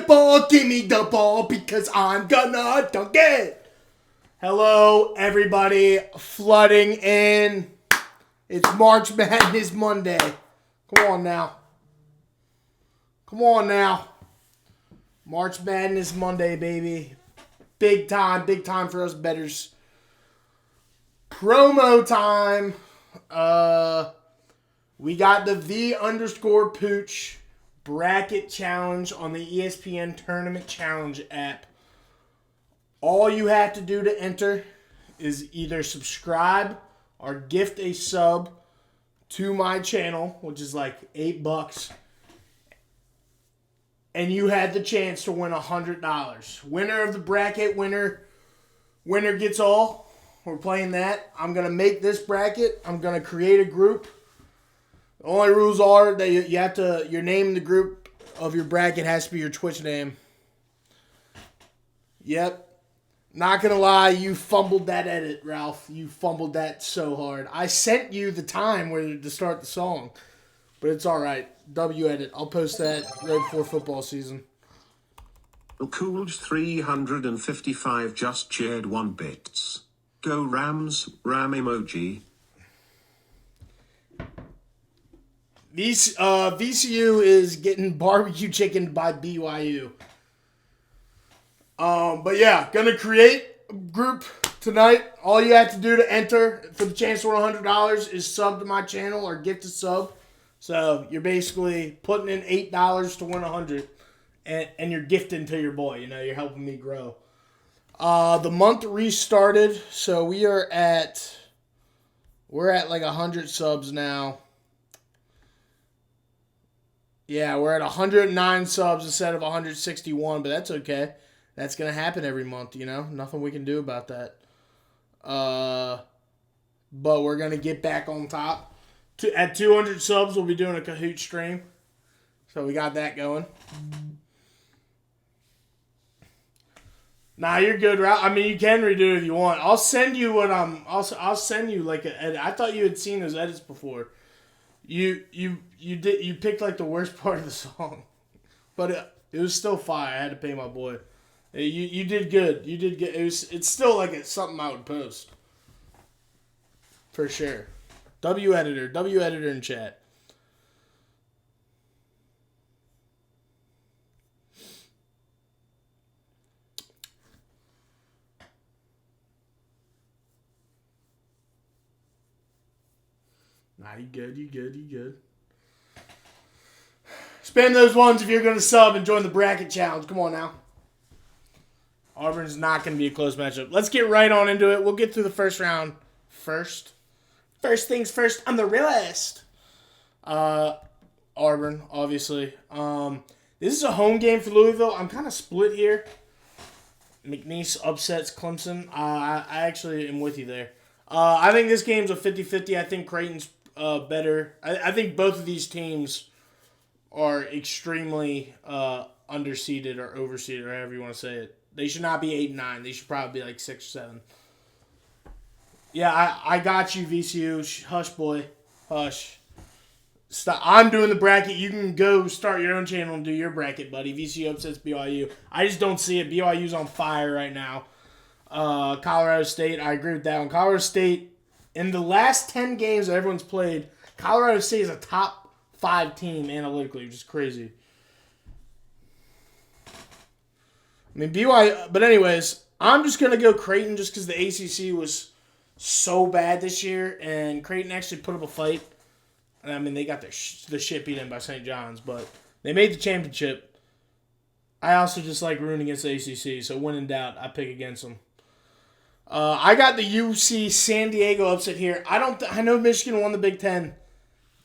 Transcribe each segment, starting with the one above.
give me the ball, because I'm gonna dunk it. Hello, everybody, flooding in. It's March Madness Monday. Come on now. March Madness Monday, baby. Big time for us bettors. Promo time. We got the V_Pooch bracket challenge on the ESPN Tournament Challenge app. All you have to do to enter is either subscribe or gift a sub to my channel, which is like $8. And you had the chance to win $100. Winner of the bracket, winner gets all. We're playing that. I'm going to make this bracket. I'm going to create a group. The only rules are that you have to, your name in the group of your bracket has to be your Twitch name. Yep. Not going to lie, you fumbled that edit, Ralph. You fumbled that so hard. I sent you the time where to start the song, but it's all right. W edit. I'll post that right before football season. Cooled 355 just shared 1 bits. Go Rams, Ram emoji. VCU is getting barbecue chicken by BYU. But yeah, gonna create a group tonight. All you have to do to enter for the chance to win $100 is sub to my channel or gift a sub. So you're basically putting in $8 to win $100, and you're gifting to your boy. You know, you're helping me grow. The month restarted, so we're at like 100 subs now. Yeah, we're at 109 subs instead of 161, but that's okay. That's going to happen every month, you know? Nothing we can do about that. But we're going to get back on top. At 200 subs, we'll be doing a Kahoot stream. So we got that going. Nah, you're good, Ralph. I mean, you can redo it if you want. I'll send you what I'll send you like an edit. I thought you had seen those edits before. You picked like the worst part of the song, but it was still fire. I had to pay my boy. You did good. You did good. It's still like it's something I would post for sure. W editor in chat. Nah, you good. Spam those ones if you're going to sub and join the bracket challenge. Come on now. Auburn's not going to be a close matchup. Let's get right on into it. We'll get through the first round first. First things first, I'm the realist. Auburn, obviously. This is a home game for Louisville. I'm kind of split here. McNeese upsets Clemson. I actually am with you there. I think this game's a 50-50. I think Creighton's better. I think both of these teams are extremely underseeded or overseeded, or however you want to say it. They should not be 8-9. They should probably be like 6-7. Yeah, I got you, VCU. Hush, boy. Hush. Stop. I'm doing the bracket. You can go start your own channel and do your bracket, buddy. VCU upsets BYU. I just don't see it. BYU's on fire right now. Colorado State, I agree with that one. Colorado State, in the last 10 games that everyone's played, Colorado State is a top 5 team analytically, which is crazy. I mean, BYU, but anyways, I'm just going to go Creighton just because the ACC was so bad this year, and Creighton actually put up a fight. And I mean, they got the shit beat in by St. John's, but they made the championship. I also just like rooting against the ACC, so when in doubt, I pick against them. I got the UC San Diego upset here. I know Michigan won the Big Ten.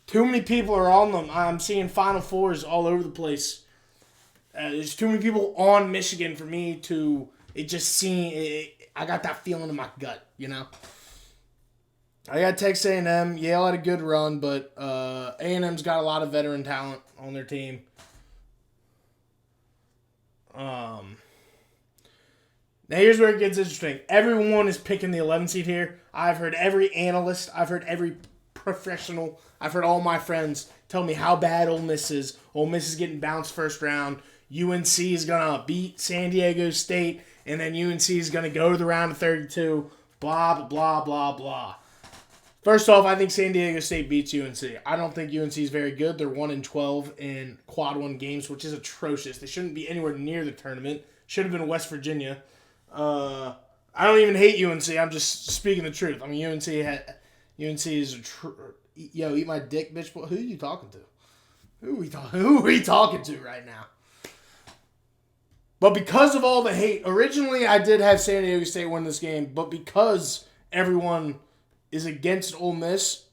Too many people are on them. I'm seeing Final Fours all over the place. There's too many people on Michigan for me to. It just seems. I got that feeling in my gut, you know. I got Texas A&M. Yale had a good run, but A&M's got a lot of veteran talent on their team. Now here's where it gets interesting. Everyone is picking the 11 seed here. I've heard every analyst. I've heard every professional. I've heard all my friends tell me how bad Ole Miss is. Ole Miss is getting bounced first round. UNC is going to beat San Diego State, and then UNC is going to go to the round of 32, blah, blah, blah, blah. First off, I think San Diego State beats UNC. I don't think UNC is very good. They're 1-12 in quad one games, which is atrocious. They shouldn't be anywhere near the tournament. Should have been West Virginia. I don't even hate UNC. I'm just speaking the truth. I mean, UNC is yo, eat my dick, bitch. Who are you talking to? Who are we talking to right now? But because of all the hate, originally I did have San Diego State win this game, but because everyone is against Ole Miss,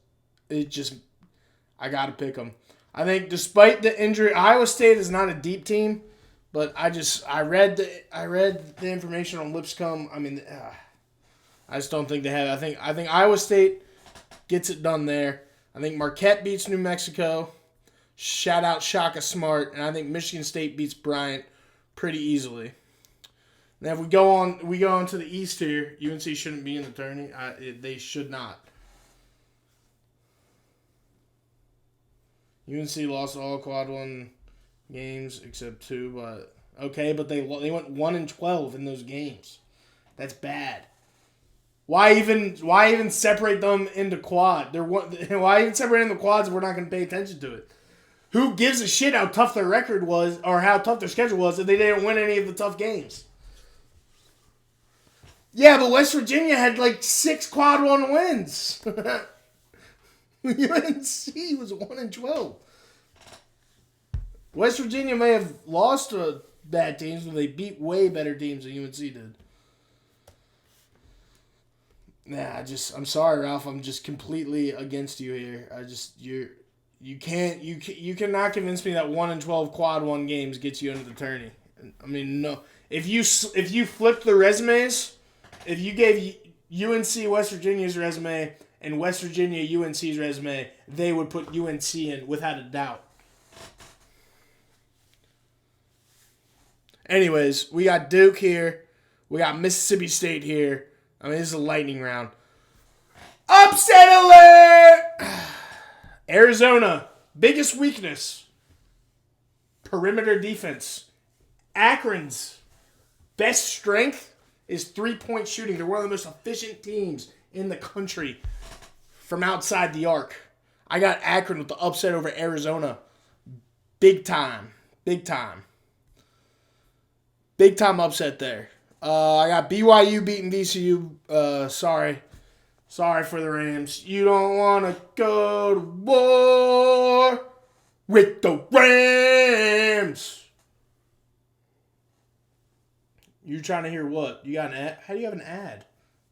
I got to pick them. I think despite the injury, Iowa State is not a deep team, but I read the information on Lipscomb. I mean, I just don't think they have it. I think Iowa State gets it done there. I think Marquette beats New Mexico. Shout out Shaka Smart, and I think Michigan State beats Bryant pretty easily. Now, if we go on to the East here, UNC shouldn't be in the tourney. They should not. UNC lost all quad one games except 2, but okay, but they went 1-12 in those games. That's bad. Why even separate them into quad? Why even separate them into quads if we're not going to pay attention to it? Who gives a shit how tough their record was or how tough their schedule was if they didn't win any of the tough games? Yeah, but West Virginia had like 6 quad one wins. UNC was 1-12. West Virginia may have lost to bad teams, but they beat way better teams than UNC did. Nah, I'm sorry, Ralph. I'm just completely against you here. You cannot convince me that 1-12 quad one games gets you into the tourney. I mean, no. If you flipped the resumes, if you gave UNC West Virginia's resume and West Virginia UNC's resume, they would put UNC in without a doubt. Anyways, we got Duke here. We got Mississippi State here. I mean, this is a lightning round. Upset alert! Arizona, biggest weakness. Perimeter defense. Akron's best strength is 3-point shooting. They're one of the most efficient teams in the country from outside the arc. I got Akron with the upset over Arizona. Big time. Big time. Big time upset there. I got BYU beating VCU. Sorry for the Rams. You don't want to go to war with the Rams. You trying to hear what? You got an ad? How do you have an ad?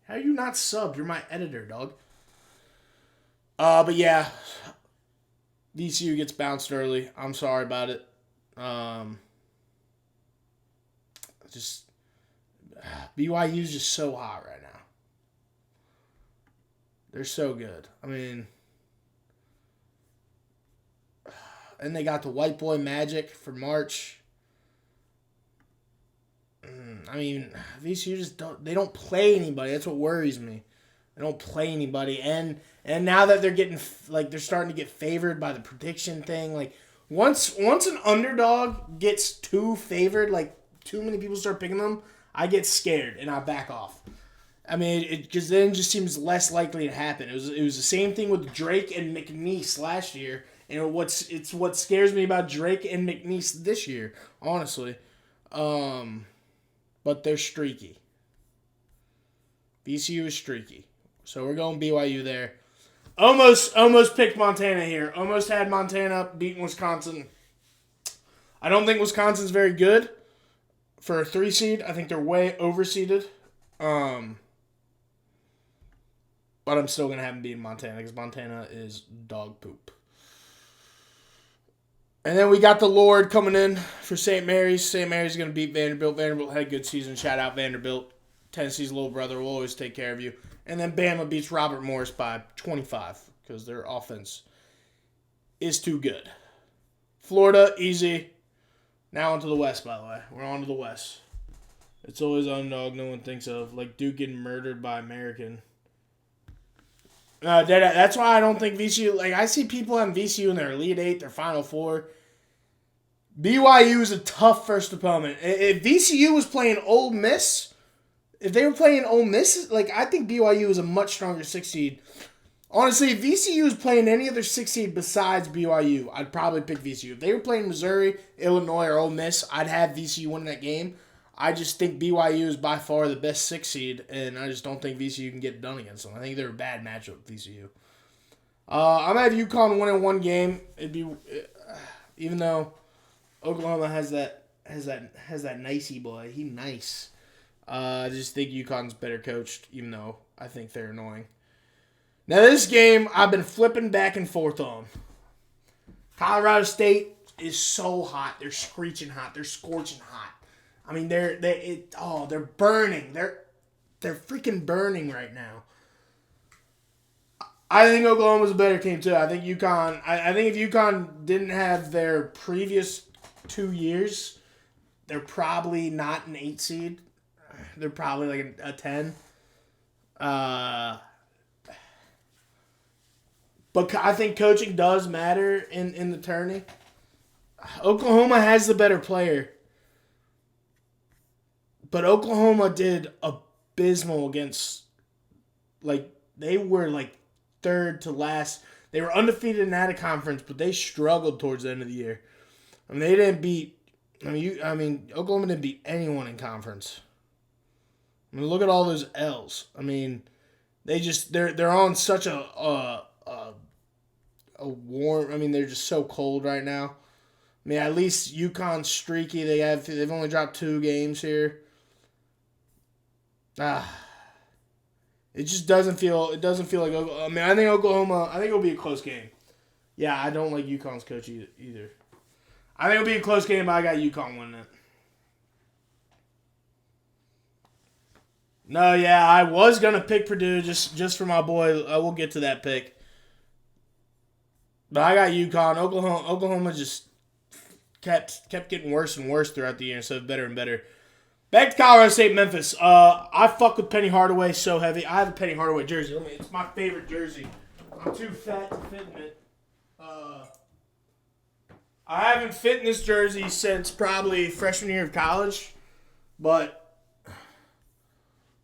How are you not subbed? You're my editor, dog. But yeah, VCU gets bounced early. I'm sorry about it. BYU's just so hot right now. They're so good. I mean, and they got the white boy magic for March. I mean, VCU they don't play anybody. That's what worries me. They don't play anybody. And now that they're starting to get favored by the prediction thing, like once an underdog gets too favored, like too many people start picking them, I get scared and I back off. I mean, because then it just seems less likely to happen. It was the same thing with Drake and McNeese last year, and what scares me about Drake and McNeese this year, honestly. But they're streaky. VCU is streaky, so we're going BYU there. Almost picked Montana here. Almost had Montana beating Wisconsin. I don't think Wisconsin's very good for a 3 seed. I think they're way overseeded. But I'm still going to have them beat Montana because Montana is dog poop. And then we got the Lord coming in for St. Mary's. St. Mary's going to beat Vanderbilt. Vanderbilt had a good season. Shout out Vanderbilt. Tennessee's little brother will always take care of you. And then Bama beats Robert Morris by 25 because their offense is too good. Florida, easy. Now onto the West, by the way. We're on to the West. It's always underdog no one thinks of. Like Duke getting murdered by American. That's why I don't think VCU... Like, I see people on VCU in their Elite Eight, their Final Four. BYU is a tough first opponent. If VCU was playing Ole Miss, if they were playing Ole Miss, like I think BYU is a much stronger 6 seed. Honestly, if VCU is playing any other 6 seed besides BYU, I'd probably pick VCU. If they were playing Missouri, Illinois, or Ole Miss, I'd have VCU winning that game. I just think BYU is by far the best 6 seed, and I just don't think VCU can get it done against them. I think they're a bad matchup, VCU. I'm gonna have UConn win in one game. It'd be even though Oklahoma has that nicey boy. He nice. I just think UConn's better coached, even though I think they're annoying. Now this game I've been flipping back and forth on. Colorado State is so hot. They're screeching hot. They're scorching hot. I mean they're burning. They're freaking burning right now. I think Oklahoma's a better team too. I think UConn. I think if UConn didn't have their previous 2 years, they're probably not an 8 seed. They're probably like a 10. But I think coaching does matter in the tourney. Oklahoma has the better player. But Oklahoma did abysmal against, like, they were like third to last. They were undefeated in that conference, but they struggled towards the end of the year. I mean, they didn't beat, Oklahoma didn't beat anyone in conference. I mean, look at all those L's. I mean, they're on such a warm. I mean, they're just so cold right now. I mean, at least UConn's streaky. They've only dropped 2 games here. It just doesn't feel. It doesn't feel like. I mean, I think Oklahoma. I think it'll be a close game. Yeah, I don't like UConn's coach either. I think it'll be a close game, but I got UConn winning it. No, yeah, I was gonna pick Purdue just for my boy. I will get to that pick. But I got UConn. Oklahoma just kept getting worse and worse throughout the year instead of better and better. Back to Colorado State, Memphis. I fuck with Penny Hardaway so heavy. I have a Penny Hardaway jersey. It's my favorite jersey. I'm too fat to fit in it. I haven't fit in this jersey since probably freshman year of college. But,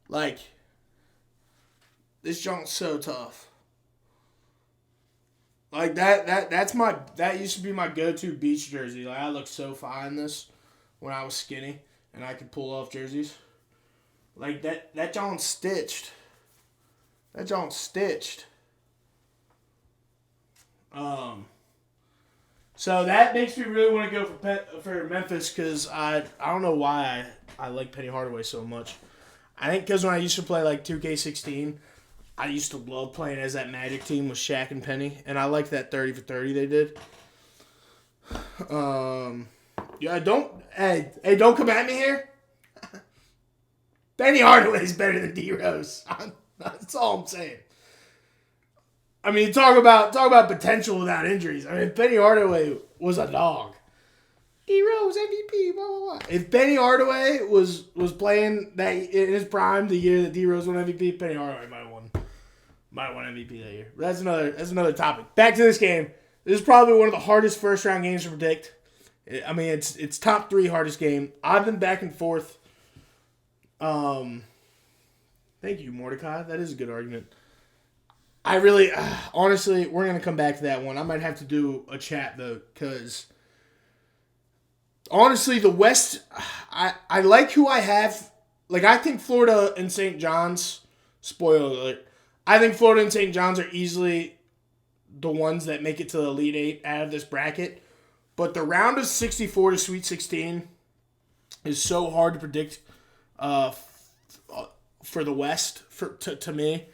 like, this junk's so tough. Like that used to be my go-to beach jersey. Like I looked so fine in this when I was skinny and I could pull off jerseys. Like that John's stitched. That John's stitched. So that makes me really want to go for Memphis because I don't know why I like Penny Hardaway so much. I think because when I used to play like 2K16. I used to love playing as that Magic team with Shaq and Penny, and I like that 30 for 30 they did. Yeah, don't come at me here. Penny Hardaway's better than D Rose. That's all I'm saying. I mean, talk about potential without injuries. I mean, Penny Hardaway was a dog. D Rose MVP, blah blah blah. If Penny Hardaway was playing that in his prime, the year that D Rose won MVP, Penny Hardaway might have won MVP that year. But that's another topic. Back to this game. This is probably one of the hardest first round games to predict. I mean, it's top 3 hardest game. I've been back and forth. Thank you, Mordecai. That is a good argument. I really, honestly, we're gonna come back to that one. I might have to do a chat though, because honestly, the West, I like who I have. Like, I think Florida and St. John's, spoiler alert, I think Florida and St. John's are easily the ones that make it to the Elite 8 out of this bracket. But the round of 64 to Sweet 16 is so hard to predict for the West, to me.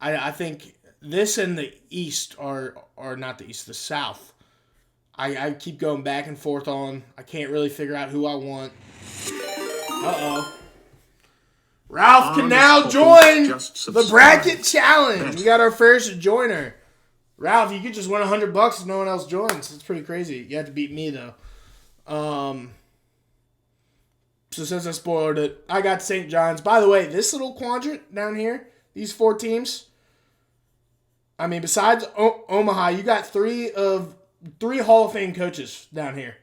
I think this and the East are not the East, the South. I keep going back and forth on. I can't really figure out who I want. Uh-oh. Ralph can now join the bracket challenge. We got our first joiner. Ralph, you could just win $100 if no one else joins. It's pretty crazy. You have to beat me, though. So since I spoiled it, I got St. John's. By the way, this little quadrant down here, these 4 teams, I mean, besides Omaha, you got 3 Hall of Fame coaches down here.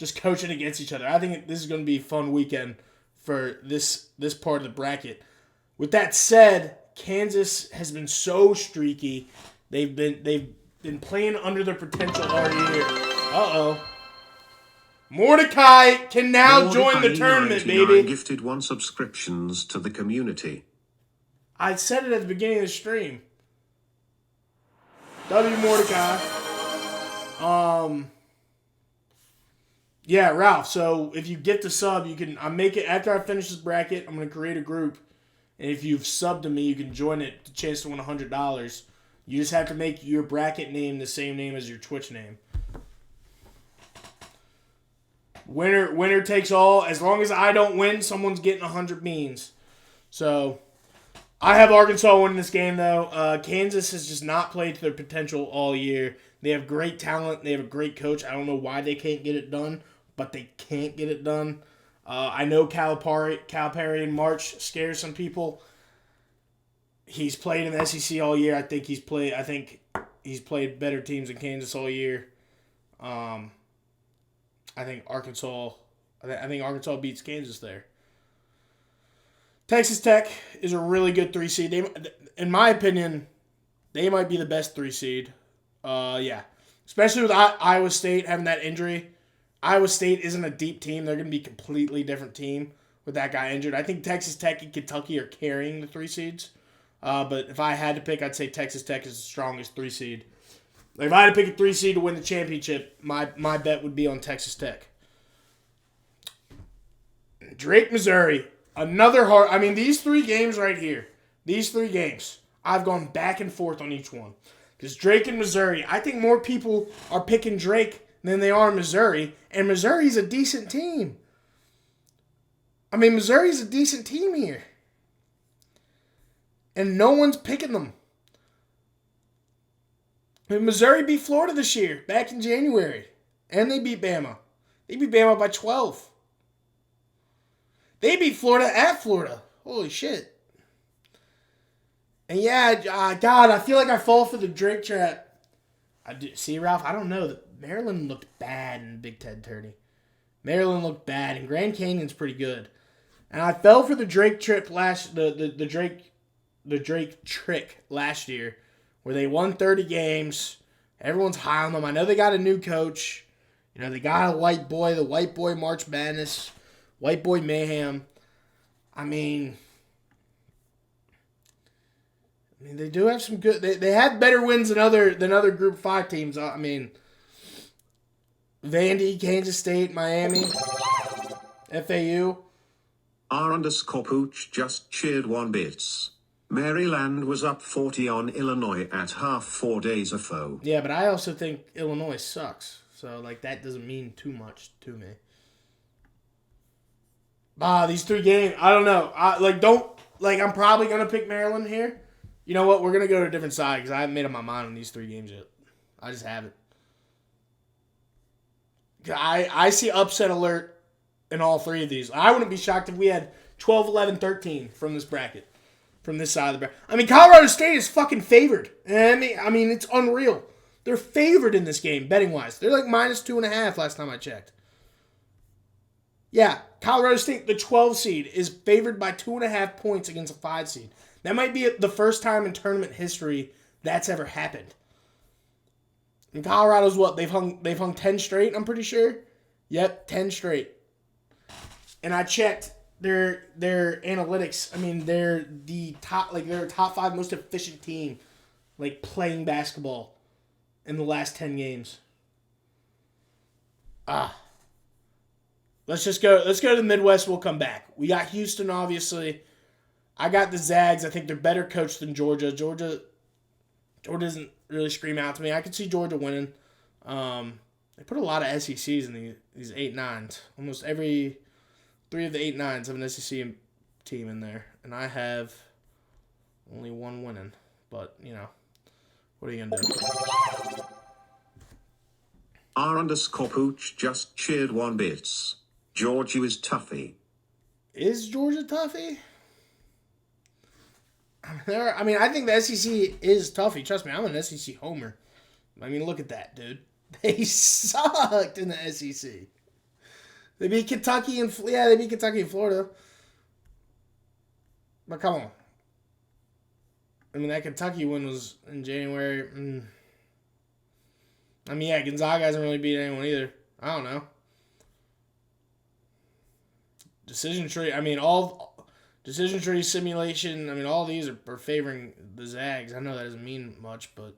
just coaching against each other. I think this is going to be a fun weekend for this part of the bracket. With that said, Kansas has been so streaky. They've been playing under their potential all year. Uh-oh. Mordecai can now join the tournament, baby. Gifted 1 subscriptions to the community. I said it at the beginning of the stream. W Mordecai. Yeah, Ralph. So if you get the sub, you can. I make it after I finish this bracket. I'm gonna create a group, and if you've subbed to me, you can join it. The chance to win $100. You just have to make your bracket name the same name as your Twitch name. Winner takes all. As long as I don't win, someone's getting 100 beans. So I have Arkansas winning this game, though. Kansas has just not played to their potential all year. They have great talent. They have a great coach. I don't know why they can't get it done, but they can't get it done. I know Calipari in March scares some people. He's played in the SEC all year. I think he's played better teams than Kansas all year. I think Arkansas beats Kansas there. Texas Tech is a really good 3 seed. In my opinion, they might be the best 3 seed. Yeah. Especially with Iowa State having that injury. Iowa State isn't a deep team. They're going to be a completely different team with that guy injured. I think Texas Tech and Kentucky are carrying the 3 seeds. But if I had to pick, I'd say Texas Tech is the strongest 3 seed. Like if I had to pick a 3 seed to win the championship, my bet would be on Texas Tech. Drake, Missouri. Another hard... I mean, these 3 games right here. These 3 games. I've gone back and forth on each one. Because Drake and Missouri, I think more people are picking Drake than they are Missouri. And Missouri's a decent team. I mean, Missouri's a decent team here. And no one's picking them. I mean, Missouri beat Florida this year, back in January. And they beat Bama. They beat Bama by 12. They beat Florida at Florida. Holy shit. And yeah, God, I feel like I fall for the Drake trap. See, Ralph, I don't know. Maryland looked bad in Big Ten tourney. Maryland looked bad, and Grand Canyon's pretty good. And I fell for the Drake trip the Drake trick last year, where they won 30 games. Everyone's high on them. I know they got a new coach. You know, they got a white boy, the white boy March Madness, white boy mayhem. I mean, they do have some good. They have better wins than other Group 5 teams. I mean, Vandy, Kansas State, Miami, FAU. R_Pooch just cheered 1 bits. Maryland was up 40 on Illinois at half 4 days ago. Yeah, but I also think Illinois sucks. So, like, that doesn't mean too much to me. These 3 games, I don't know. I'm probably going to pick Maryland here. You know what? We're going to go to a different side because I haven't made up my mind on these 3 games yet. I just haven't. I see upset alert in all 3 of these. I wouldn't be shocked if we had 12, 11, 13 from this bracket. From this side of the bracket. I mean, Colorado State is fucking favored. I mean, it's unreal. They're favored in this game, betting-wise. They're like -2.5 last time I checked. Yeah, Colorado State, the 12 seed, is favored by 2.5 points against a 5 seed. That might be the first time in tournament history that's ever happened. And Colorado's what? They've hung 10 straight, I'm pretty sure. Yep, 10 straight. And I checked their analytics. I mean, they're the top, like they're a top 5 most efficient team, like playing basketball in the last 10 games. Let's go to the Midwest. We'll come back. We got Houston, obviously. I got the Zags. I think they're better coached than Georgia. Georgia doesn't really scream out to me. I could see Georgia winning. They put a lot of SECs in these 8-9s. Almost every 3 of the 8-9s have an SEC team in there. And I have only 1 winning. But, you know, what are you going to do? R_Pooch just cheered 1 bits. Georgia is toughy. Is Georgia toughy? I mean, I think the SEC is toughy. Trust me, I'm an SEC homer. I mean, look at that, dude. They sucked in the SEC. They beat Kentucky and they beat Kentucky and Florida. But come on. I mean, that Kentucky win was in January. I mean, yeah, Gonzaga hasn't really beat anyone either. I don't know. Decision tree. I mean, all decision tree simulation. I mean, all these are favoring the Zags. I know that doesn't mean much, but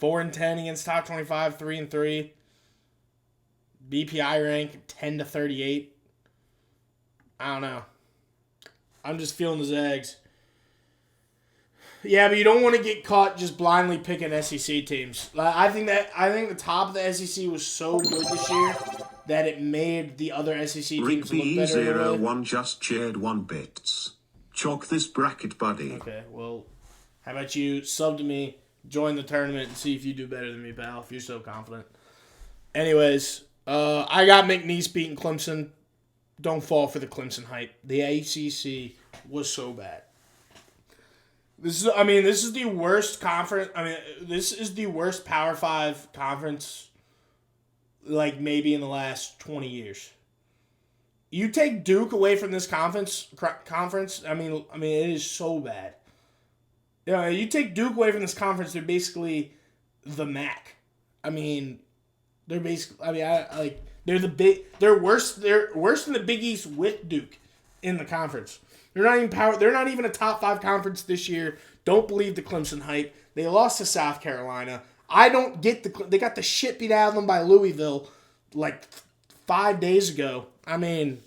4-10 against top 25, 3-3. BPI rank 10-38. I don't know. I'm just feeling the Zags. Yeah, but you don't want to get caught just blindly picking SEC teams. I think the top of the SEC was so good this year that it made the other SEC teams look better. Rick 01 just shared 1 bits. Chalk this bracket, buddy. Okay, well, how about you sub to me, join the tournament, and see if you do better than me, pal, if you're so confident. Anyways, I got McNeese beating Clemson. Don't fall for the Clemson hype. The ACC was so bad. This is the worst conference. This is the worst Power 5 conference, like, maybe in the last 20 years. You take Duke away from this conference. I mean, it is so bad. You take Duke away from this conference, they're basically the MAC. I mean, they're basically. They're worse. They're worse than the Big East with Duke in the conference. They're not even a top 5 conference this year. Don't believe the Clemson hype. They lost to South Carolina. I don't get they got the shit beat out of them by Louisville like 5 days ago. I mean,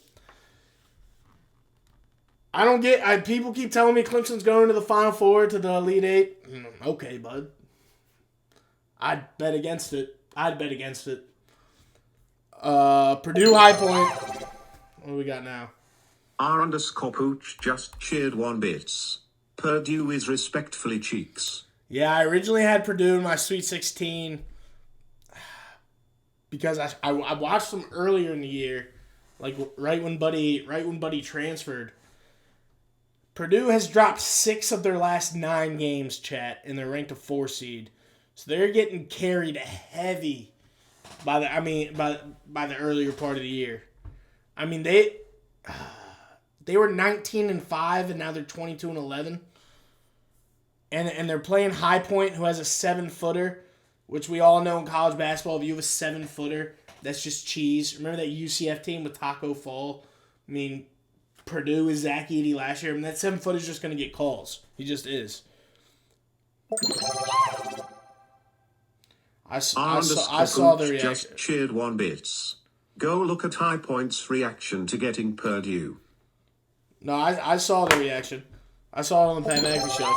I don't get. People keep telling me Clemson's going to the Final Four, to the Elite Eight. Okay, bud. I'd bet against it. Purdue High Point. What do we got now? R_Pooch just shared 1 bits. Purdue is respectfully cheeks. Yeah, I originally had Purdue in my Sweet 16 because I watched them earlier in the year, like right when Buddy transferred. Purdue has dropped 6 of their last 9 games, chat, and they're ranked a 4 seed. So they're getting carried heavy by the earlier part of the year. I mean, they were 19-5 and now they're 22-11. And they're playing High Point, who has a 7-footer, which we all know in college basketball. If you have a 7-footer, that's just cheese. Remember that UCF team with Taco Fall? I mean, Purdue is Zach Edey last year. I mean, that 7-footer is just going to get calls. He just is. I saw the reaction. Just shared 1 bits. Go look at High Point's reaction to getting Purdue. No, I saw the reaction. I saw it on the Pat McAfee show.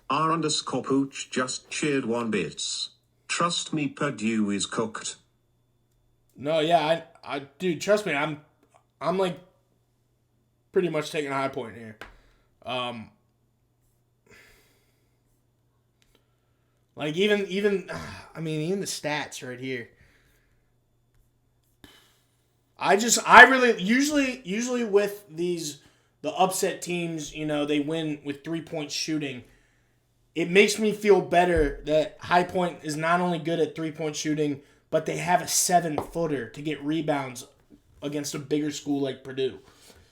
R_Pooch just shared 1 bits. Trust me, Purdue is cooked. No, yeah, dude, trust me, I'm like pretty much taking a High Point here. Like even the stats right here. Usually with the upset teams, they win with 3-point shooting. It makes me feel better that High Point is not only good at 3-point shooting, but they have a 7-footer to get rebounds against a bigger school like Purdue.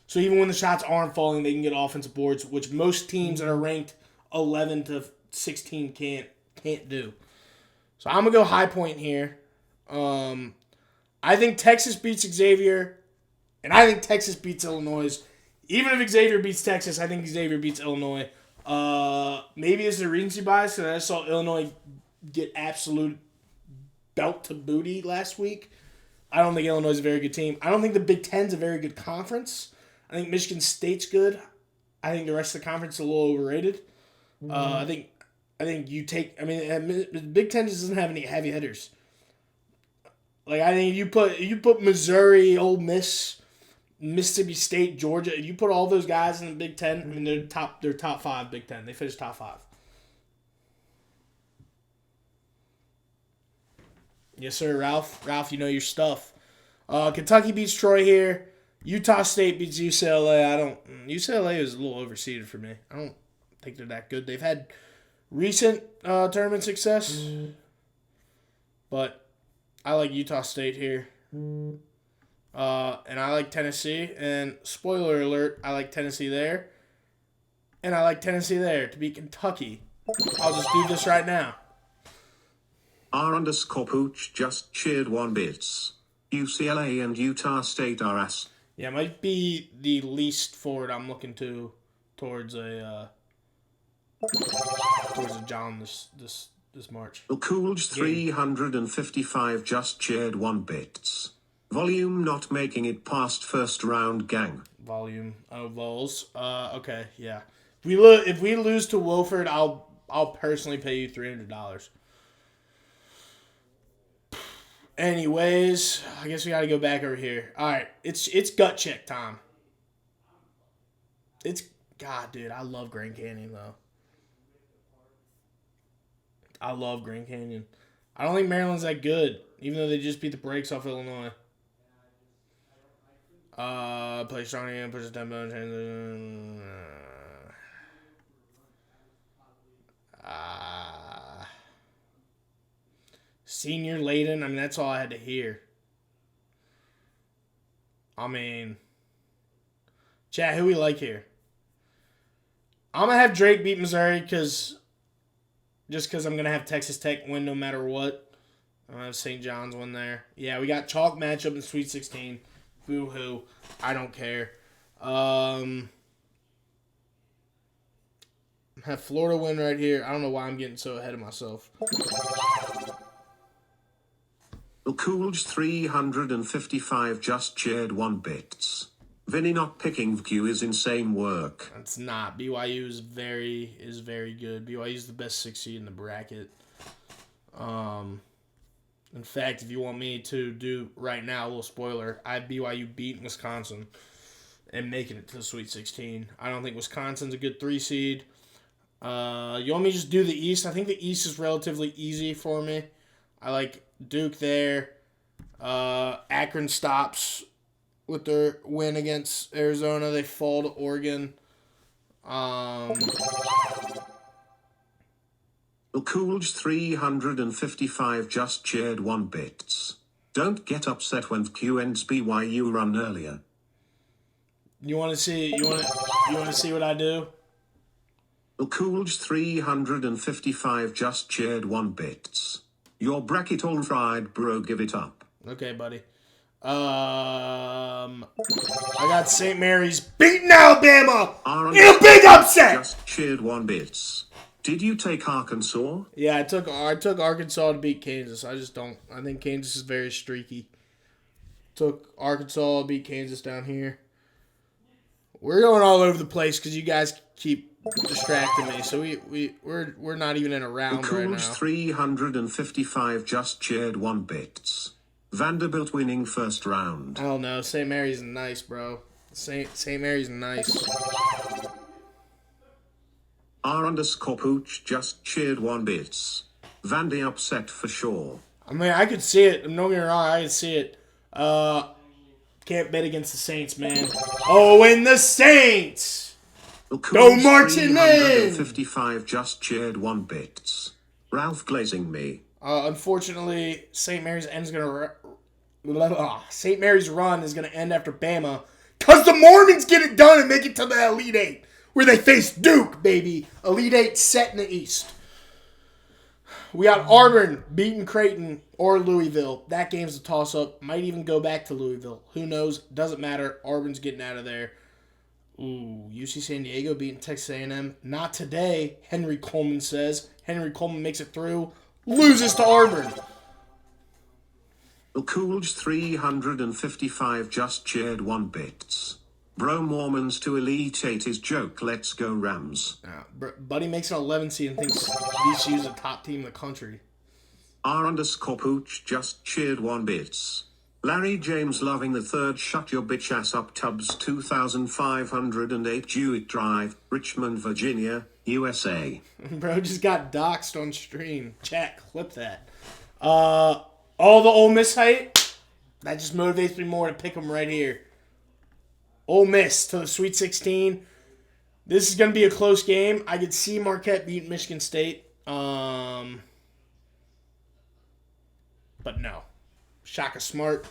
So even when the shots aren't falling, they can get offensive boards, which most teams that are ranked 11 to 16 can't do. So I'm gonna go High Point here. I think Texas beats Xavier, and I think Texas beats Illinois. Even if Xavier beats Texas, I think Xavier beats Illinois. Maybe it's a recency bias because I saw Illinois get absolute belt to booty last week. I don't think Illinois is a very good team. I don't think the Big Ten's a very good conference. I think Michigan State's good. I think the rest of the conference is a little overrated. I think the Big Ten just doesn't have any heavy hitters. Like, I think if you put Missouri, Ole Miss, Mississippi State, Georgia, if you put all those guys in the Big Ten, I mean, they're top 5 Big Ten. They finished top 5. Yes, sir, Ralph. Ralph, you know your stuff. Kentucky beats Troy here. Utah State beats UCLA. UCLA is a little overseeded for me. I don't think they're that good. They've had recent tournament success, but I like Utah State here. And I like Tennessee. And spoiler alert, I like Tennessee there. And I like Tennessee there to beat Kentucky. I'll just do this right now. R_Pooch just cheered 1 bits. UCLA and Utah State are ass. Yeah, it might be the least forward I'm looking towards a John this March. Coolge 355 just cheered 1 bits. Volume not making it past first round, gang. Volume. Oh, vols. Okay, yeah. If we lose to Wofford, I'll personally pay you $300. Anyways, I guess we got to go back over here. All right, it's gut check time. God, dude, I love Grand Canyon though. I love Grand Canyon. I don't think Maryland's that good, even though they just beat the brakes off Illinois. Play strong again, pushes tempo, and Senior Layden. I mean, that's all I had to hear. I mean, chat, who we like here? I'm going to have Drake beat Missouri just because I'm going to have Texas Tech win no matter what. I'm going to have St. John's win there. Yeah, we got chalk matchup in Sweet 16. Boo-hoo. I don't care. Have Florida win right here. I don't know why I'm getting so ahead of myself. Coolge 355 just cheered 1 bits. Vinny not picking VQ is insane work. It's not. BYU is very good. BYU is the best 6 seed in the bracket. In fact, if you want me to do right now, a little spoiler, I have BYU beating Wisconsin and making it to the Sweet 16. I don't think Wisconsin's a good 3 seed. You want me to just do the East? I think the East is relatively easy for me. I like Duke there. Akron stops with their win against Arizona. They fall to Oregon. Coolge 355 just cheered 1 bits. Don't get upset when Q ends BYU run earlier. You want to see what I do? Coolge 355 just cheered 1 bits. Your bracket all fried, bro, give it up. Okay, buddy. I got St. Mary's beating Alabama in a big upset. Just cheered 1 bits. Did you take Arkansas? Yeah, I took Arkansas to beat Kansas. I think Kansas is very streaky. Took Arkansas to beat Kansas down here. We're going all over the place because you guys keep distracting me. So we're not even in a round right now. 355 just cheered 1 bits. Vanderbilt winning first round. I don't know. St. Mary's nice, bro. St. Mary's nice. R_Pooch just cheered 1 bits. Vandy upset for sure. I mean, I could see it. Don't get me wrong. I could see it. Can't bet against the Saints, man. Oh, and the Saints! Go marching in! 55 just cheered 1 bits. Ralph glazing me. Unfortunately, St. Mary's run is gonna end after Bama, cause the Mormons get it done and make it to the Elite Eight, where they face Duke, baby. Elite Eight set in the East. We got Auburn beating Creighton or Louisville. That game's a toss-up. Might even go back to Louisville. Who knows? Doesn't matter. Auburn's getting out of there. Ooh, UC San Diego beating Texas A&M. Not today, Henry Coleman says. Henry Coleman makes it through. Loses to Auburn. Coolge 355 just cheered 1 bits. Bro Mormons to Elite 8 is joke. Let's go Rams. Buddy makes an 11 seed and thinks VCU is the top team in the country. R_Pooch just cheered 1 bits. Larry James loving the third shut your bitch ass up Tubbs 2508 Jewett Drive, Richmond, Virginia, USA. Bro just got doxxed on stream. Chat, clip that. All the Ole Miss hype, that just motivates me more to pick them right here. Ole Miss to the Sweet 16. This is going to be a close game. I could see Marquette beat Michigan State. But no. Shaka Smart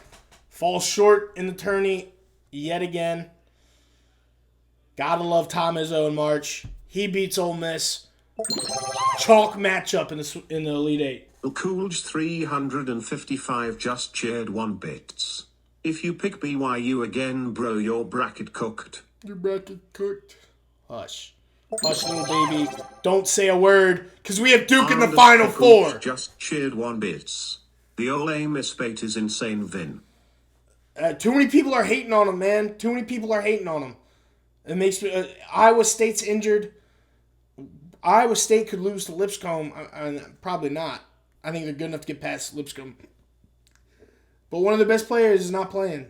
falls short in the tourney yet again. Gotta love Tom Izzo in March. He beats Ole Miss. Chalk matchup in the Elite Eight. Cool's 355 just cheered 1 bits. If you pick BYU again, bro, your bracket cooked. Your bracket cooked. Hush. Hush, little baby. Don't say a word, because we have Duke in the Final Four. Just cheered 1 bits. The Ole Miss bait is insane, Vin. Too many people are hating on him, man. Too many people are hating on him. It makes me... Iowa State's injured. Iowa State could lose to Lipscomb. Probably not. I think they're good enough to get past Lipscomb. But one of the best players is not playing.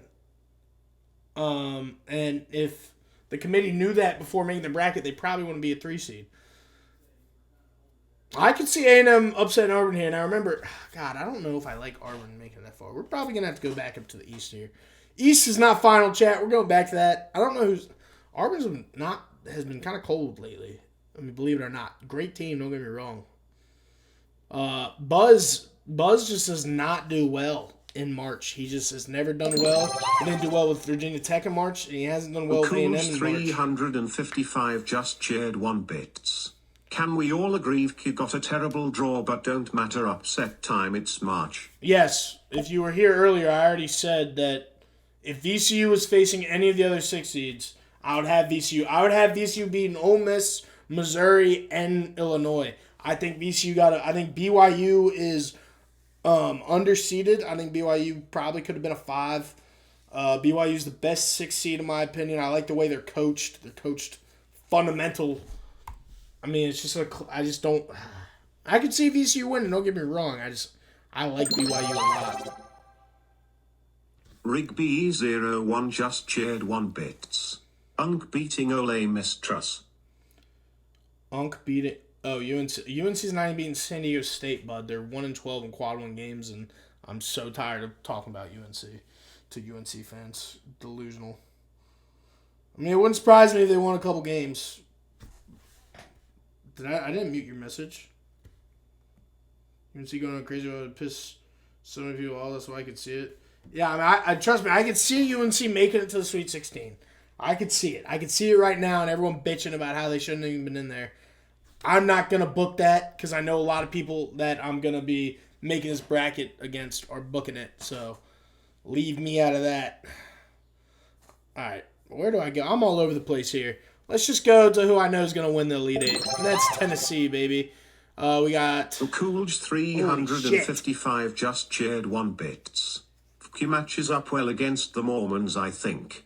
And if the committee knew that before making the bracket, they probably wouldn't be a 3 seed. I could see A&M upsetting Auburn here. Now remember, God, I don't know if I like Auburn making that far. We're probably going to have to go back up to the East here. East is not final, chat. We're going back to that. I don't know who's... Auburn's has been kind of cold lately. I mean, believe it or not. Great team, don't get me wrong. Buzz just does not do well in March. He just has never done well. He didn't do well with Virginia Tech in March, and he hasn't done well with A&M in March. 355 just cheered 1 bits. Can we all agree you got a terrible draw, but don't matter upset time, it's March? Yes. If you were here earlier, I already said that if VCU was facing any of the other 6 seeds, I would have VCU. I would have VCU beating Ole Miss, Missouri, and Illinois. I think I think BYU is underseeded. I think BYU probably could have been a 5. BYU's the best 6 seed in my opinion. I like the way they're coached. They're coached fundamental. I mean, it's just I just don't. I could see VCU winning. Don't get me wrong. I like BYU a lot. Rigby 01 just cheered 1 bits. Unk beating Ole Miss Truss. Unk beat it. Oh, UNC's not even beating San Diego State, bud. They're 1-12 in quad 1 games, and I'm so tired of talking about UNC to UNC fans. Delusional. I mean, it wouldn't surprise me if they won a couple games. I didn't mute your message. UNC going crazy about it, piss so many people off, that's why I could see it. Yeah, I mean, I trust me, I could see UNC making it to the Sweet 16. I could see it. I could see it right now, and everyone bitching about how they shouldn't have even been in there. I'm not going to book that because I know a lot of people that I'm going to be making this bracket against are booking it. So leave me out of that. All right. Where do I go? I'm all over the place here. Let's just go to who I know is going to win the Elite Eight. And that's Tennessee, baby. We got... Cool's 355 just cheered 1 bits. He matches up well against the Mormons, I think.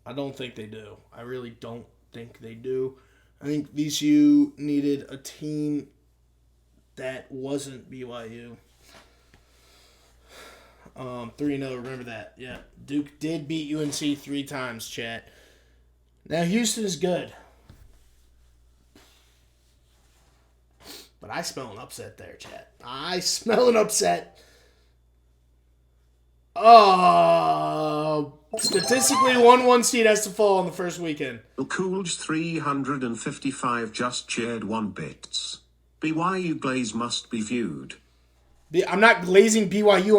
I don't think they do. I really don't think they do. I think VCU needed a team that wasn't BYU. 3-0, remember that. Yeah, Duke did beat UNC 3 times, chat. Now, Houston is good. But I smell an upset there, chat. I smell an upset. Statistically, 1 seed has to fall on the first weekend. Cool's 355 just cheered 1 bits. BYU glaze must be viewed. I'm not glazing BYU.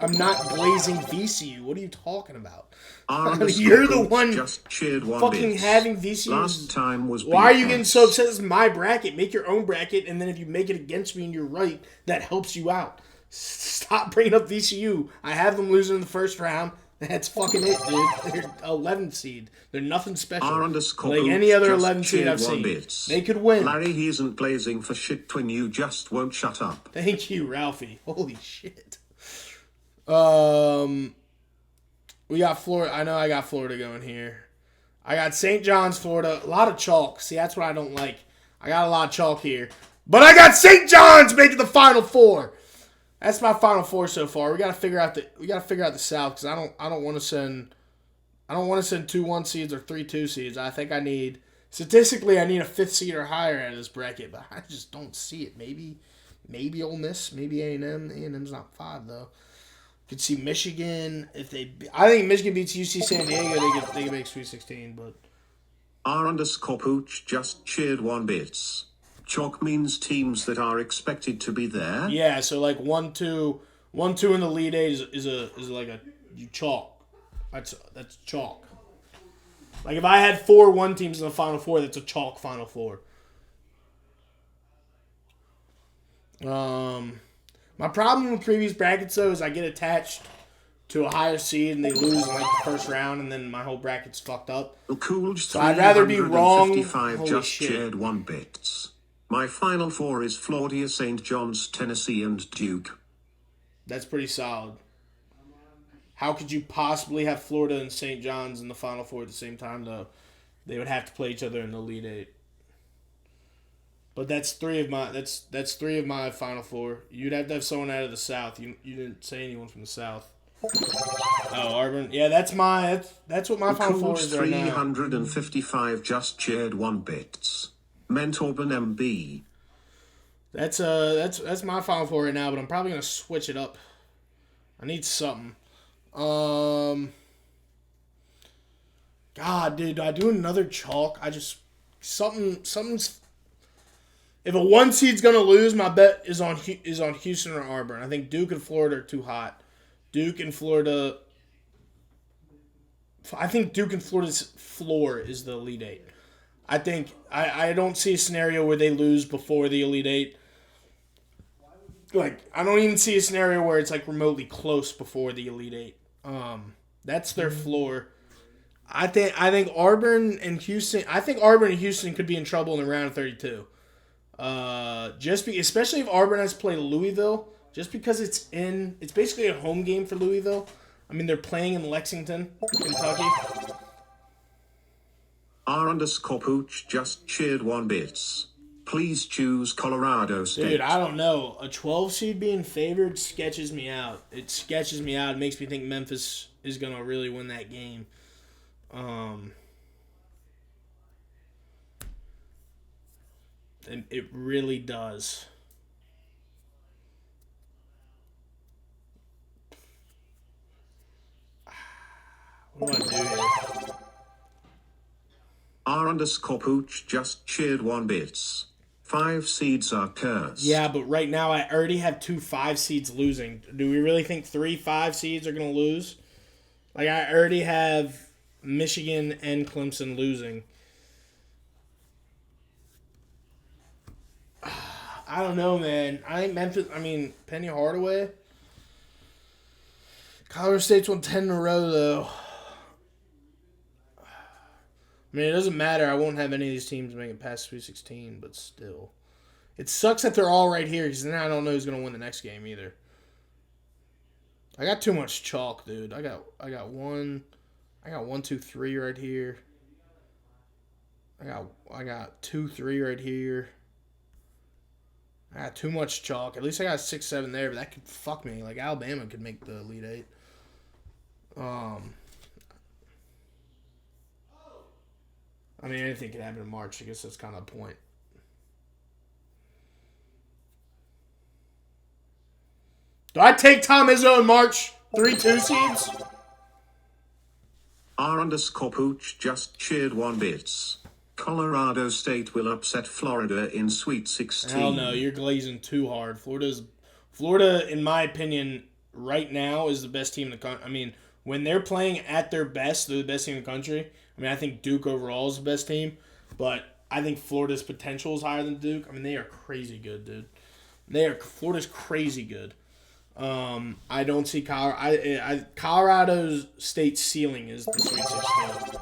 I'm not glazing VCU. What are you talking about? You're the one just cheered 1 fucking bits. having VCU. Last time was. Why are you getting so upset? This is my bracket. Make your own bracket, and then if you make it against me and you're right, that helps you out. Stop bringing up VCU. I have them losing in the first round. That's fucking it, dude. They're 11 seed. They're nothing special. Like any other 11 seed I've seen. Bits. They could win. Larry, he isn't blazing for shit twin. You just won't shut up. Thank you, Ralphie. Holy shit. We got Florida. I know I got Florida going here. I got St. John's, Florida. A lot of chalk. See, that's what I don't like. I got a lot of chalk here. But I got St. John's making the Final Four. That's my Final Four so far. We gotta figure out the South because I don't want to send 2 1 seeds or 3 2 seeds. I think I need a 5th seed or higher out of this bracket, but I just don't see it. Maybe Ole Miss, maybe A&M. A&M's not 5 though. Could see Michigan if they. I think Michigan beats UC San Diego. They can make Sweet 16, but. R_Pooch just cheered 1 bits. Chalk means teams that are expected to be there. Yeah, so like 1, 2, 1-2 in the lead eight is like a you chalk. That's chalk. Like if I had 4-1 teams in the Final Four, that's a chalk Final Four. My problem with previous brackets though is I get attached to a higher seed and they lose in like the first round, and then my whole bracket's fucked up. Coolidge So I'd rather be wrong. 355 Holy just shit. shared 1 bits. My Final Four is Florida, St. John's, Tennessee, and Duke. That's pretty solid. How could you possibly have Florida and St. John's in the Final Four at the same time, though? They would have to play each other in the Elite Eight. But that's three of my Final Four. You'd have to have someone out of the South. You didn't say anyone from the South. Oh, Auburn. Yeah, that's what my Final Four is right now. 355 just shared 1 bits. Meant Auburn MB. That's my Final Four right now, but I'm probably gonna switch it up. I need something. God, dude, do I do another chalk? Something's. If a 1 seed's gonna lose, my bet is on Houston or Auburn. I think Duke and Florida are too hot. Duke and Florida. I think Duke and Florida's floor is the Elite Eight. I think I don't see a scenario where they lose before the Elite Eight. Like, I don't even see a scenario where it's like remotely close before the Elite Eight. That's their floor. I think Auburn and Houston. I think Auburn and Houston could be in trouble in the round of 32. Especially if Auburn has to play Louisville, just because it's basically a home game for Louisville. I mean, they're playing in Lexington, Kentucky. R_Pooch just shared 1 bits. Please choose Colorado State. Dude, I don't know. A 12 seed being favored sketches me out. It sketches me out. It makes me think Memphis is going to really win that game. It really does. What do I do here? R_Pooch just shared 1 bits. 5 seeds are cursed. Yeah, but right now I already have 2 5 seeds losing. Do we really think 3 5 seeds are going to lose? Like, I already have Michigan and Clemson losing. I don't know, man. I think Penny Hardaway. Colorado State's won 10 in a row, though. I mean, it doesn't matter. I won't have any of these teams make it past Sweet 16, but still. It sucks that they're all right here, because then I don't know who's going to win the next game either. I got too much chalk, dude. I got 1, 2, 3 right here. I got 2, 3 right here. I got too much chalk. At least I got 6, 7 there, but that could fuck me. Like, Alabama could make the Elite Eight. I mean, anything could happen in March. I guess that's kind of the point. Do I take Tom Izzo in March? 3-2 seeds? R_Pooch just shared 1 bits. Colorado State will upset Florida in Sweet 16. Hell no, you're glazing too hard. Florida, in my opinion, right now is the best team in the country. I mean, when they're playing at their best, they're the best team in the country. I mean, I think Duke overall is the best team, but I think Florida's potential is higher than Duke. I mean, they are crazy good, dude. Florida's crazy good. I don't see Colorado State's ceiling is the Sweet 16.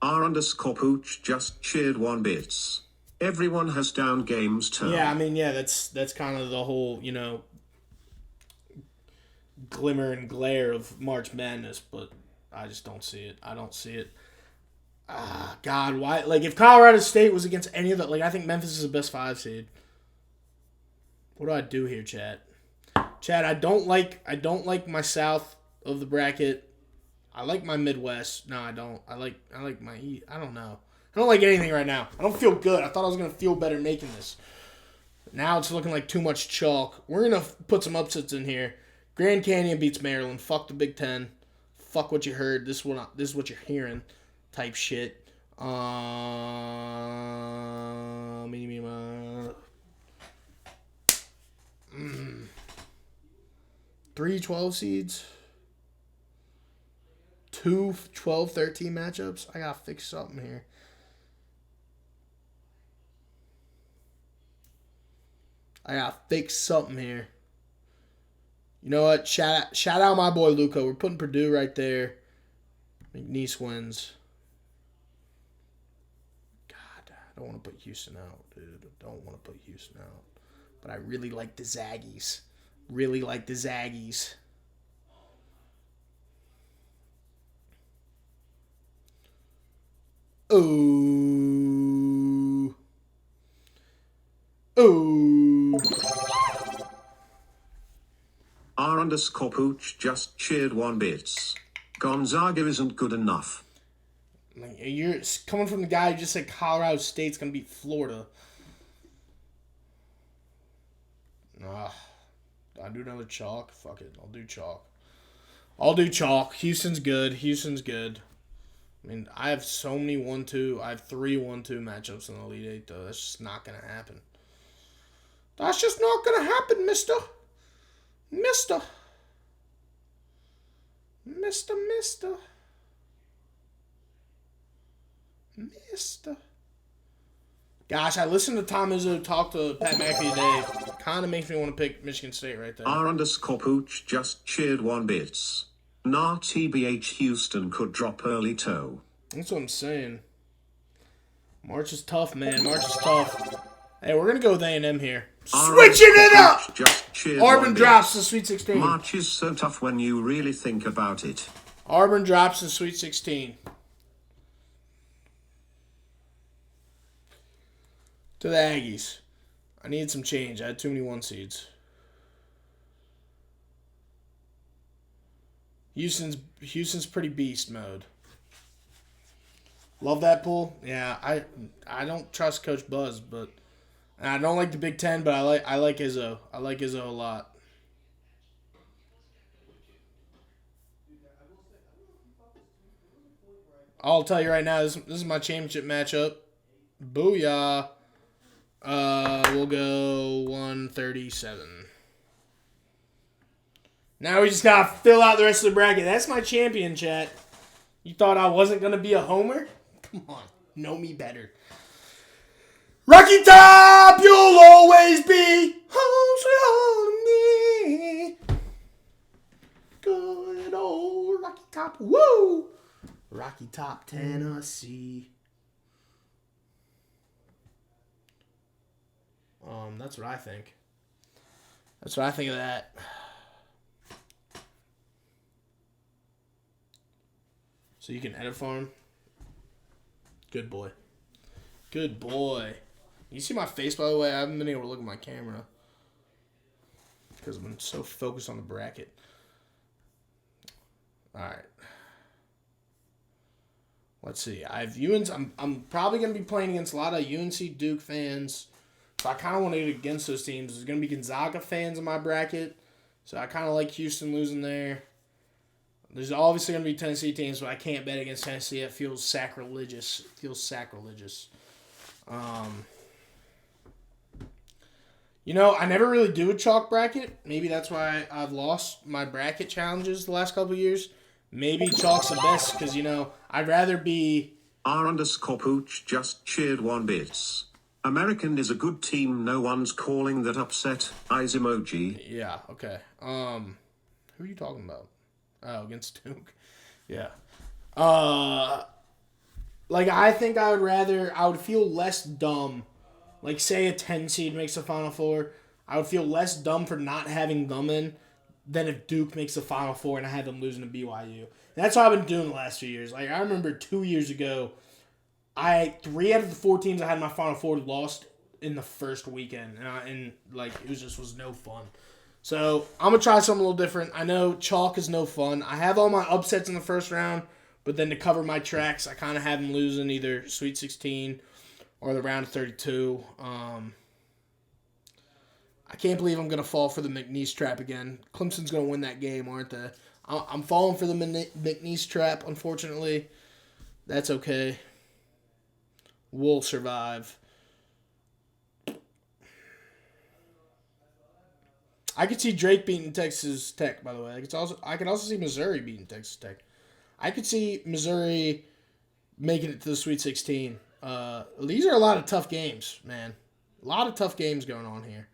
R_Pooch just shared 1 bits. Everyone has down games turned. Yeah, I mean, yeah, that's kind of the whole, glimmer and glare of March Madness, but I just don't see it. I don't see it. God, why? Like, if Colorado State was against any of the, like, I think Memphis is the best 5 seed. What do I do here, Chad? Chad, I don't like my south of the bracket. I like my Midwest. No, I don't. I like my East. I don't know. I don't like anything right now. I don't feel good. I thought I was going to feel better making this. Now it's looking like too much chalk. We're going to put some upsets in here. Grand Canyon beats Maryland. Fuck the Big Ten. Fuck what you heard. This is what you're hearing type shit. 3 12 seeds. 2 12-13 matchups. I gotta fix something here. You know what? Shout out my boy Luco. We're putting Purdue right there. McNeese wins. God, I don't want to put Houston out, dude. I don't want to put Houston out. But I really like the Zaggies. Oh. R_Pooch just cheered 1 bits. Gonzaga isn't good enough. You're coming from the guy who just said Colorado State's going to beat Florida. I do another chalk. Fuck it. I'll do chalk. Houston's good. I mean, I have so many 1-2. I have 3 1-2 matchups in the Elite Eight, though. That's just not going to happen. Mister. Gosh, I listened to Tom Izzo talk to Pat McAfee today. Kind of makes me want to pick Michigan State right there. R_Pooch just cheered 1 bits. Nah, TBH Houston could drop early toe. That's what I'm saying. March is tough, man. Hey, we're going to go with A&M here. Switching it up! Just cheered Auburn drops the Sweet 16. March is so tough when you really think about it. Auburn drops the Sweet 16. To the Aggies. I need some change. I had too many 1 seeds. Houston's pretty beast mode. Love that pool. Yeah, I don't trust Coach Buzz, but I don't like the Big Ten, but I like Izzo. I like Izzo a lot. I'll tell you right now, this is my championship matchup. Booyah. We'll go 137. Now we just gotta fill out the rest of the bracket. That's my champion, chat. You thought I wasn't gonna be a homer? Come on, know me better. Rocky Top, you'll always be home sweet home to me. Good old Rocky Top, woo! Rocky Top, Tennessee. That's what I think. That's what I think of that. So you can edit for him? Good boy. You see my face, by the way? I haven't been able to look at my camera because I've been so focused on the bracket. All right. Let's see. I have UNC. I'm probably going to be playing against a lot of UNC Duke fans. So I kind of want to get against those teams. There's going to be Gonzaga fans in my bracket. So I kind of like Houston losing there. There's obviously going to be Tennessee teams, but I can't bet against Tennessee. It feels sacrilegious. I never really do a chalk bracket. Maybe that's why I've lost my bracket challenges the last couple of years. Maybe chalk's the best because, I'd rather be... R_Pooch just cheered 1 bits. American is a good team. No one's calling that upset. Eyes emoji. Yeah, okay. Who are you talking about? Oh, against Duke. Yeah. I think I would feel less dumb. Like, say a 10 seed makes the Final Four. I would feel less dumb for not having them in than if Duke makes the Final Four and I had them losing to BYU. And that's what I've been doing the last few years. Like, I remember 2 years ago, 3 out of the 4 teams I had in my Final Four lost in the first weekend. And it was no fun. So, I'm going to try something a little different. I know chalk is no fun. I have all my upsets in the first round, but then to cover my tracks, I kind of have them losing either Sweet 16 or the round of 32. I can't believe I'm going to fall for the McNeese trap again. Clemson's going to win that game, aren't they? I'm falling for the McNeese trap, unfortunately. That's okay. We'll survive. I could see Drake beating Texas Tech. By the way, I could also see Missouri beating Texas Tech. I could see Missouri making it to the Sweet 16. These are a lot of tough games, man. A lot of tough games going on here.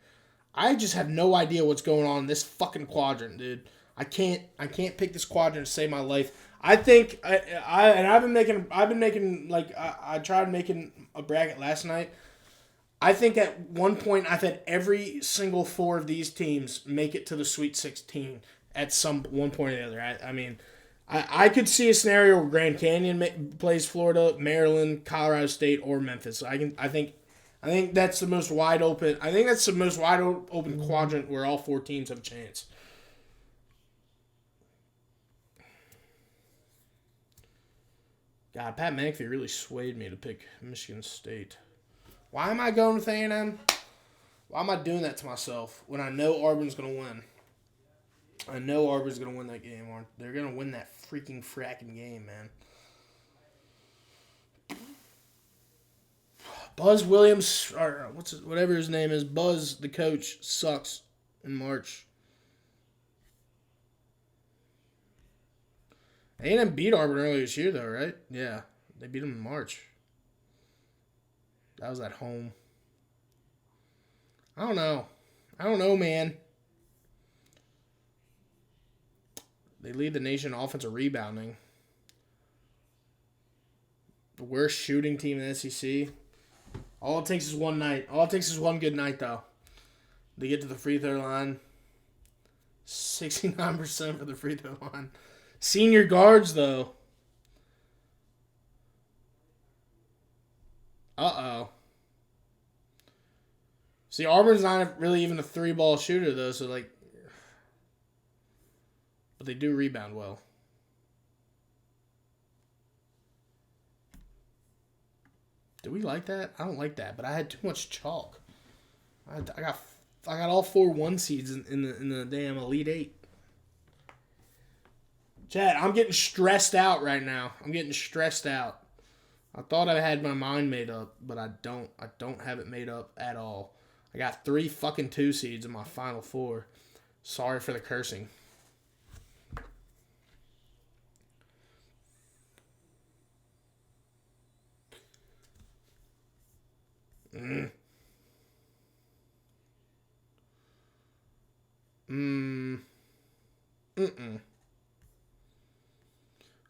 I just have no idea what's going on in this fucking quadrant, dude. I can't pick this quadrant to save my life. I think I've been making like I tried making a bracket last night. I think at one point I've had every single four of these teams make it to the Sweet 16 at some one point or the other. I mean, I could see a scenario where Grand Canyon plays Florida, Maryland, Colorado State, or Memphis. I think that's the most wide open. I think that's the most wide open quadrant where all four teams have a chance. God, Pat McAfee really swayed me to pick Michigan State. Why am I going with A&M? Why am I doing that to myself when I know Auburn's going to win? I know Auburn's going to win that game. Or they're going to win that freaking fracking game, man. Buzz Williams, or whatever his name is, Buzz, the coach, sucks in March. A&M beat Auburn earlier this year, though, right? Yeah, they beat them in March. That was at home. I don't know, man. They lead the nation in offensive rebounding. The worst shooting team in the SEC. All it takes is one night. All it takes is one good night, though. They get to the free throw line. 69% for the free throw line. Senior guards, though. Uh-oh. See, Auburn's not really even a three-ball shooter, though, so, like... But they do rebound well. Do we like that? I don't like that, but I had too much chalk. I got all 4 1 seeds in the damn Elite Eight. Chad, I'm getting stressed out right now. I'm getting stressed out. I thought I had my mind made up, but I don't. I don't have it made up at all. I got 3 fucking 2 seeds in my final 4. Sorry for the cursing.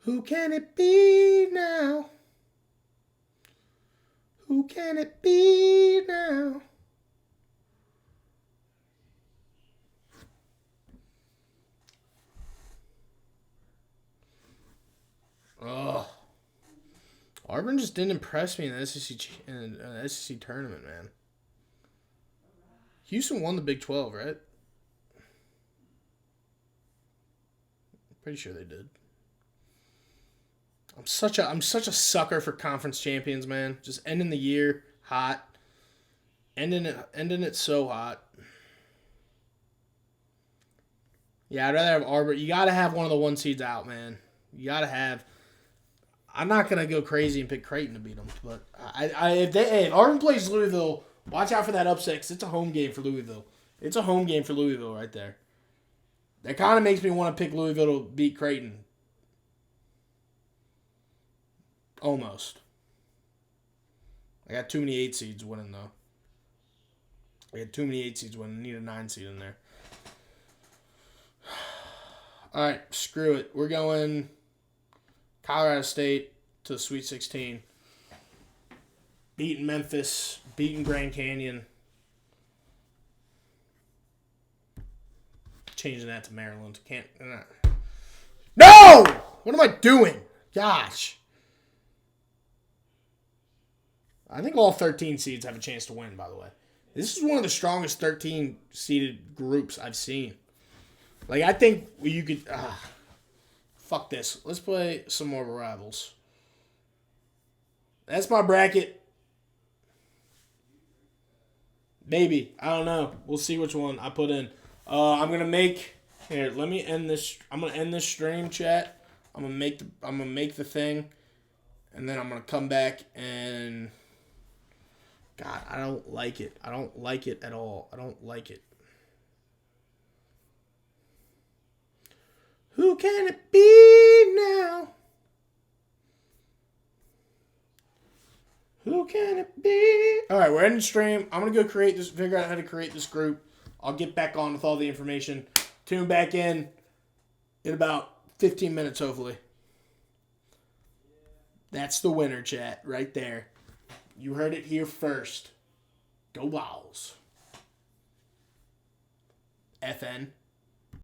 Who can it be now? Who can it be now? Ugh. Auburn just didn't impress me in the SEC tournament, man. Houston won the Big 12, right? Pretty sure they did. I'm such a sucker for conference champions, man. Just ending the year hot. Ending it so hot. Yeah, I'd rather have Auburn. You gotta have one of the 1 seeds out, man. You gotta have. I'm not gonna go crazy and pick Creighton to beat them, but if Auburn plays Louisville, watch out for that upset, 'cause it's a home game for Louisville. It's a home game for Louisville right there. That kind of makes me want to pick Louisville to beat Creighton. Almost. I got too many 8 seeds winning, though. I got too many 8 seeds winning. I need a 9 seed in there. All right, screw it. We're going Colorado State to the Sweet 16. Beating Memphis. Beating Grand Canyon. Changing that to Maryland. Can't. No! What am I doing? Gosh. I think all 13 seeds have a chance to win, by the way. This is one of the strongest 13 seeded groups I've seen. Like, I think you could... fuck this. Let's play some more rivals. That's my bracket. Maybe. I don't know. We'll see which one I put in. I'm gonna make... Here, let me end this... I'm gonna end this stream, chat. I'm gonna make the thing. And then I'm gonna come back and... God, I don't like it. I don't like it at all. I don't like it. Who can it be now? Who can it be? All right, we're ending stream. I'm going to go figure out how to create this group. I'll get back on with all the information. Tune back in about 15 minutes, hopefully. That's the winner, chat, right there. You heard it here first. Go Vols. FN.